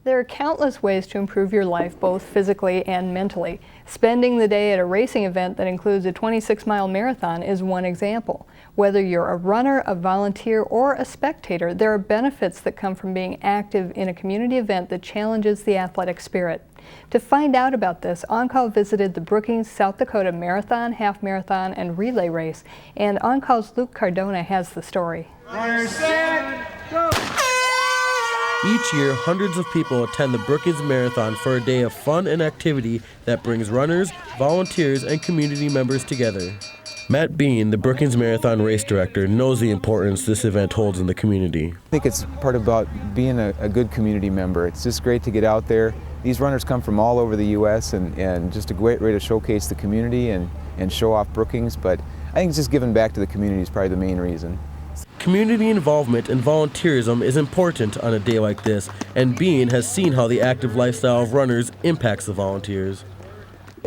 There are countless ways to improve your life, both physically and mentally. Spending the day at a racing event that includes a 26-mile marathon is one example. Whether you're a runner, a volunteer, or a spectator, there are benefits that come from being active in a community event that challenges the athletic spirit. To find out about this, On Call visited the Brookings, South Dakota Marathon, Half Marathon, and Relay Race, and On Call's Luke Cardona has the story. Runners, set, go! Each year, hundreds of people attend the Brookings Marathon for a day of fun and activity that brings runners, volunteers, and community members together. Matt Bean, the Brookings Marathon race director, knows the importance this event holds in the community. I think it's part about being a good community member. It's just great to get out there. These runners come from all over the U.S. and just a great way to showcase the community and show off Brookings, but I think just giving back to the community is probably the main reason. Community involvement and volunteerism is important on a day like this, and Bean has seen how the active lifestyle of runners impacts the volunteers.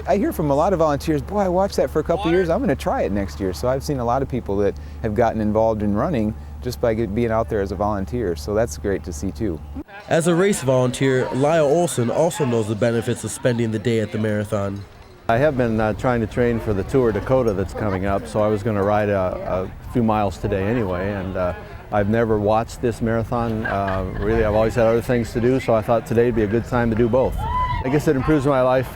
I hear from a lot of volunteers, boy, I watched that for a couple years, I'm going to try it next year. So I've seen a lot of people that have gotten involved in running just by being out there as a volunteer, so that's great to see too. As a race volunteer, Lyle Olson also knows the benefits of spending the day at the marathon. I have been trying to train for the Tour Dakota that's coming up, so I was going to ride a few miles today anyway, and I've never watched this marathon. Really, I've always had other things to do, so I thought today would be a good time to do both. I guess it improves my life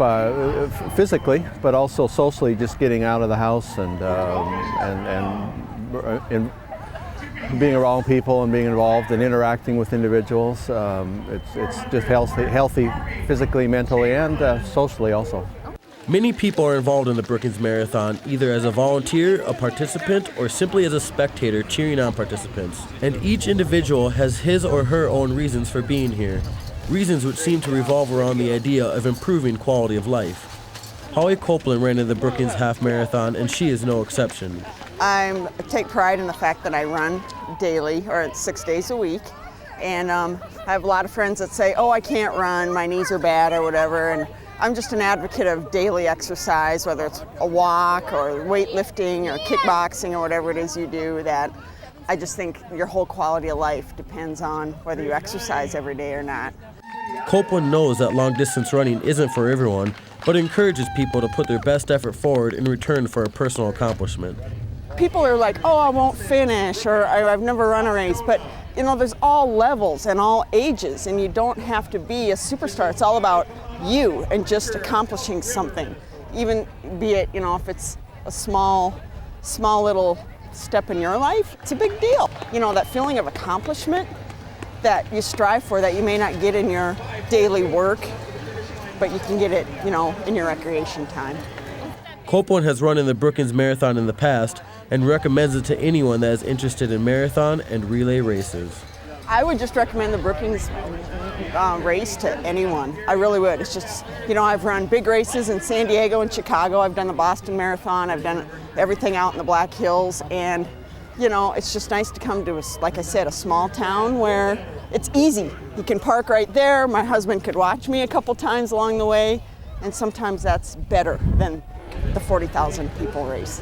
physically, but also socially, just getting out of the house and being around people and being involved and interacting with individuals. It's just healthy physically, mentally, and socially also. Many people are involved in the Brookings Marathon, either as a volunteer, a participant, or simply as a spectator cheering on participants. And each individual has his or her own reasons for being here, reasons which seem to revolve around the idea of improving quality of life. Holly Copeland ran in the Brookings Half Marathon, and she is no exception. I take pride in the fact that I run daily, or 6 days a week. And I have a lot of friends that say, oh, I can't run, my knees are bad or whatever. And I'm just an advocate of daily exercise, whether it's a walk or weightlifting or kickboxing or whatever it is you do, that I just think your whole quality of life depends on whether you exercise every day or not. Copeland knows that long-distance running isn't for everyone, but encourages people to put their best effort forward in return for a personal accomplishment. People are like, oh, I won't finish, or I've never run a race, but you know, there's all levels and all ages, and you don't have to be a superstar. It's all about you and just accomplishing something, even be it, you know, if it's a small little step in your life, it's a big deal. You know, that feeling of accomplishment that you strive for, that you may not get in your daily work, but you can get it, you know, in your recreation time. Copeland has run in the Brookings Marathon in the past and recommends it to anyone that is interested in marathon and relay races. I would just recommend the Brookings race to anyone. I really would. It's just, you know, I've run big races in San Diego and Chicago. I've done the Boston Marathon. I've done everything out in the Black Hills. And, you know, it's just nice to come to, like I said, a small town where it's easy. You can park right there. My husband could watch me a couple times along the way. And sometimes that's better than the 40,000 people race.